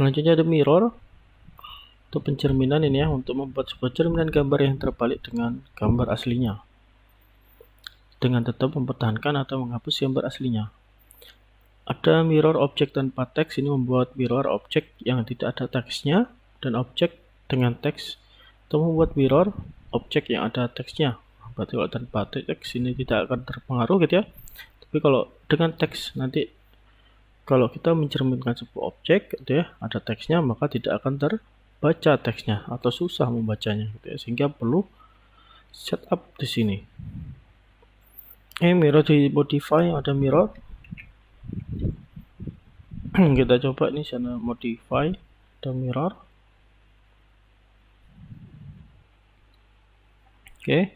Selanjutnya ada mirror untuk pencerminan ini ya, untuk membuat sebuah cerminan gambar yang terbalik dengan gambar aslinya dengan tetap mempertahankan atau menghapus gambar aslinya. Ada mirror objek tanpa teks, ini membuat mirror objek yang tidak ada teksnya dan objek dengan teks, atau membuat mirror objek yang ada teksnya. Berarti kalau tanpa teks ini tidak akan terpengaruh gitu ya. Tapi kalau dengan teks, nanti kalau kita mencerminkan sebuah objek gitu ya, ada teksnya, maka tidak akan terbaca teksnya atau susah membacanya gitu ya, sehingga perlu setup di sini. Mirror di modify, ada mirror. Kita coba nih sana modify, ada mirror. Oke.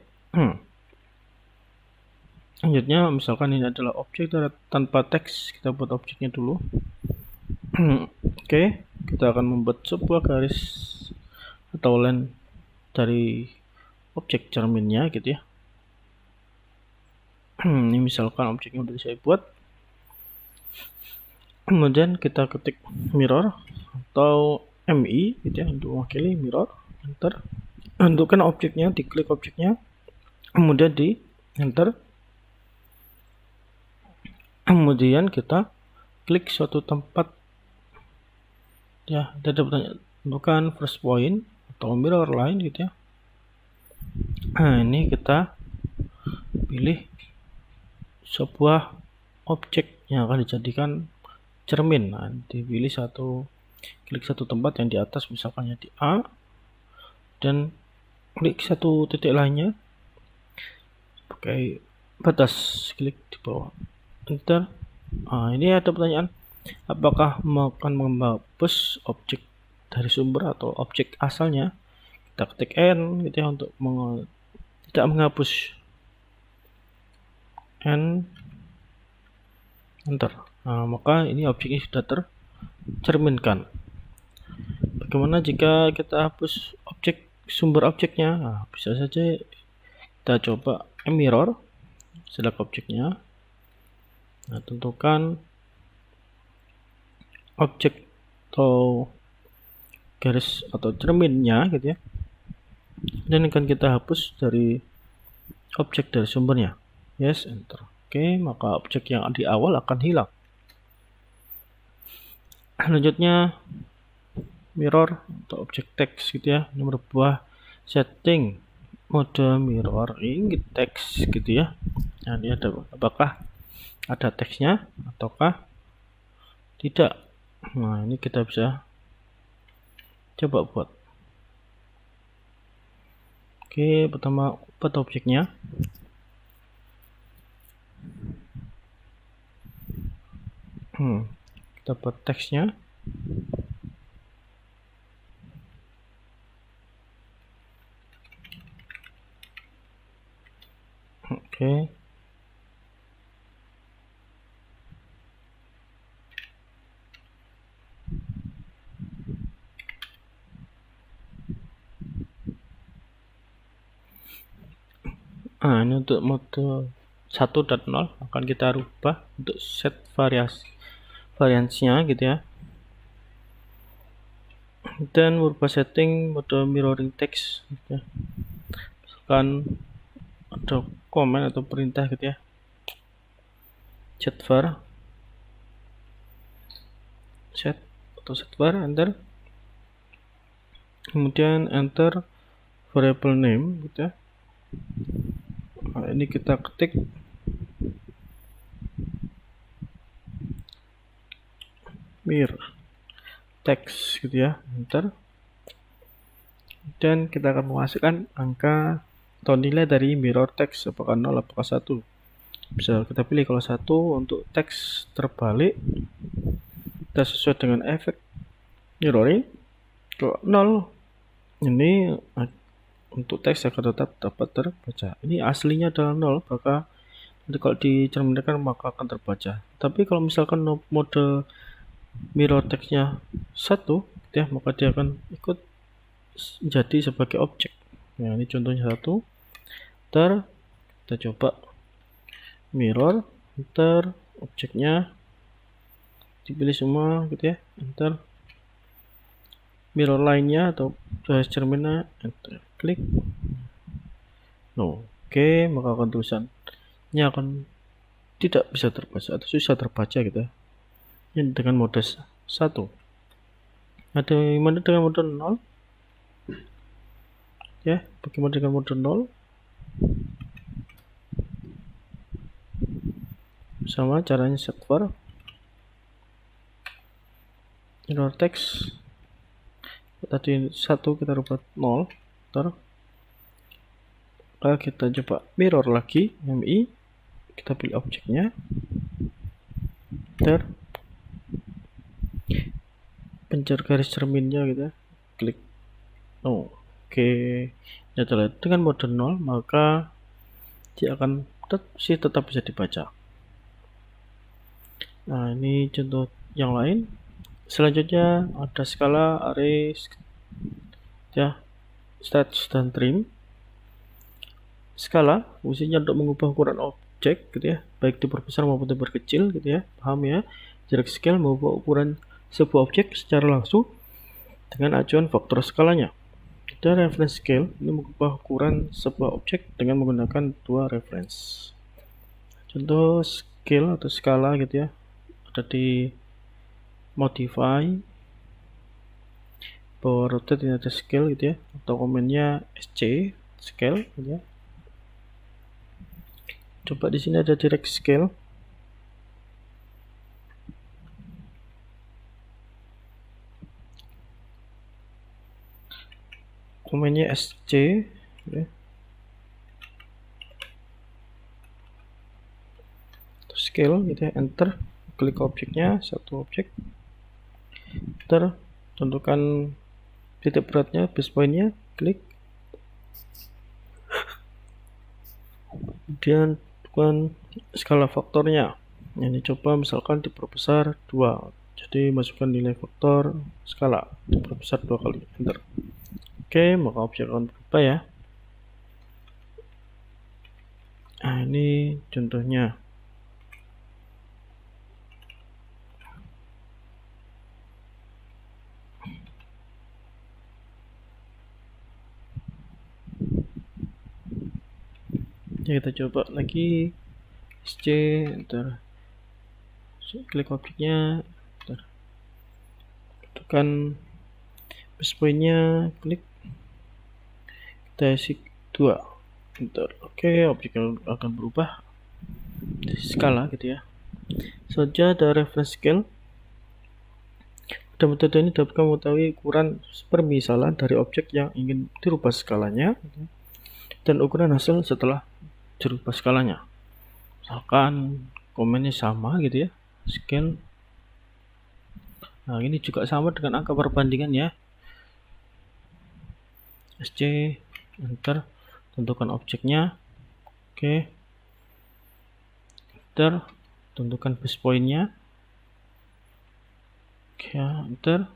Selanjutnya misalkan ini adalah objek tanpa teks, kita buat objeknya dulu. Oke, kita akan membuat sebuah garis atau line dari objek cerminnya gitu ya. Ini misalkan objeknya sudah saya buat. Kemudian kita ketik mirror atau MI gitu ya untuk mewakili mirror, enter. Tentukan objeknya, diklik objeknya, kemudian di enter. Kemudian kita klik suatu tempat ya, ada pertanyaan, tentukan first point atau mirror line gitu ya. Nah, ini kita pilih sebuah objek yang akan dijadikan cermin. Nah, dipilih klik satu tempat yang di atas, misalkan di A, dan klik satu titik lainnya pakai batas, klik di bawah, enter. Nah, ini ada pertanyaan, apakah akan menghapus objek dari sumber atau objek asalnya. Kita ketik N gitu ya untuk tidak menghapus, N, enter. Nah, maka ini objeknya sudah tercerminkan. Bagaimana jika kita hapus objek sumber objeknya? Nah, bisa saja kita coba mirror, select objeknya. Nah, tentukan objek atau garis atau cerminnya gitu ya. Dan akan kita hapus dari objek dari sumbernya. Yes, enter. Oke, maka objek yang di awal akan hilang. Selanjutnya mirror untuk objek teks gitu ya. Ini merubah setting mode mirroring teks gitu ya. Nah, ini ada apakah ada teksnya ataukah tidak. Nah, ini kita bisa coba buat. Oke, pertama buat objeknya. Kita buat teksnya. Oke. Nah, ini untuk mode 1 dan 0 akan kita rubah untuk set variansinya gitu ya. Dan merubah setting mode mirroring text gitu ya. Misalkan ada komen atau perintah gitu ya, set var, enter. Kemudian enter variable name gitu ya. Nah, ini kita ketik mir text gitu ya, enter. Dan kita akan memasukkan angka atau nilai dari mirror text, apakah 0 apakah 1. Bisa kita pilih kalau 1 untuk teks terbalik, kita sesuai dengan efek mirroring. Kalau 0 ini untuk teks akan tetap dapat terbaca. Ini aslinya adalah 0, maka nanti kalau dicerminkan maka akan terbaca. Tapi kalau misalkan mode mirror text-nya 1 ya, maka dia akan ikut jadi sebagai objek. Nah, ini contohnya 1. Kita coba mirror, enter, objeknya dipilih semua gitu ya, enter. mirror line-nya atau garis cerminnya, enter, klik. Oke, maka akan tulisannya akan tidak bisa terbaca atau susah terbaca gitu ya. Ini dengan mode 1. Ada gimana dengan mode 0? Ya, bagaimana dengan mode 0? Sama caranya set var mirror text tadi 1 kita rubah 0. Lalu kita coba mirror lagi, mi, kita pilih objeknya, pencet garis cerminnya gitu ya, klik. Oke, adalah dengan mode 0 maka dia akan tetap bisa dibaca. Nah, ini contoh yang lain. Selanjutnya ada skala, array, ya, stage dan trim. Skala fungsinya untuk mengubah ukuran objek gitu ya, baik diperbesar maupun diperkecil gitu ya, paham ya. Jarak scale mengubah ukuran sebuah objek secara langsung dengan acuan faktor skalanya. Ada reference scale, ini mengubah ukuran sebuah objek dengan menggunakan dua reference. Contoh scale atau skala gitu ya, ada di modify, power rotate, ini ada scale gitu ya, atau komennya sc scale gitu ya. Coba di sini ada direct scale. Komennya sc ya. Scale gitu ya, enter, klik objeknya, satu objek, enter, tentukan titik beratnya, base pointnya, klik, kemudian tentukan skala faktornya. Ini coba misalkan diperbesar 2, jadi masukkan nilai faktor skala, diperbesar 2 kali, enter. Oke, maka objek akan berubah ya. Nah, ini contohnya. Ya, kita coba lagi, sc, enter, klik objeknya, enter, tentukan base pointnya, klik, kita isi 2, enter. Oke, objek akan berubah di skala gitu ya. Selanjutnya ada reference scale. Pada metode ini dapat mengetahui ukuran permisalan dari objek yang ingin dirubah skalanya dan ukuran hasil setelah dirubah skalanya. Misalkan komennya sama gitu ya, scale. Nah, ini juga sama dengan angka perbandingan ya. sc, enter, tentukan objeknya. Oke, enter, tentukan base pointnya. Oke, enter.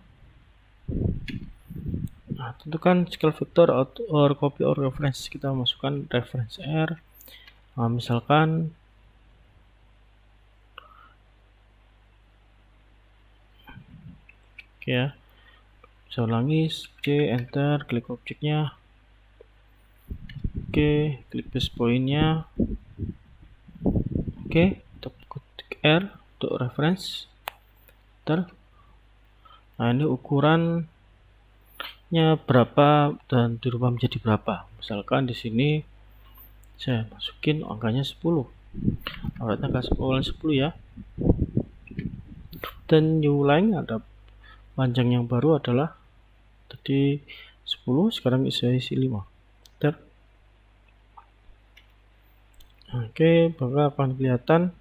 Nah, tentukan scale vector or copy or reference. Kita masukkan reference r. Nah, misalkan oke ya, saya ulangi, c, enter, klik objeknya, oke, klik base pointnya, oke, ketik r untuk reference, enter. Nah, ini ukurannya berapa dan dirubah menjadi berapa. Misalkan di sini saya masukin angkanya 10, angka 10 ya. Dan new line, ada panjang yang baru adalah tadi 10, sekarang isi 5. Enter. Oke, maka akan kelihatan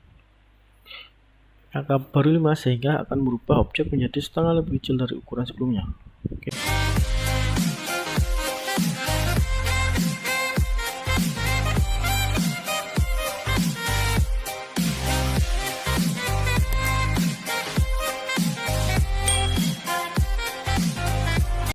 angka baru 5 sehingga akan merubah objek menjadi setengah lebih kecil dari ukuran sebelumnya. Oke.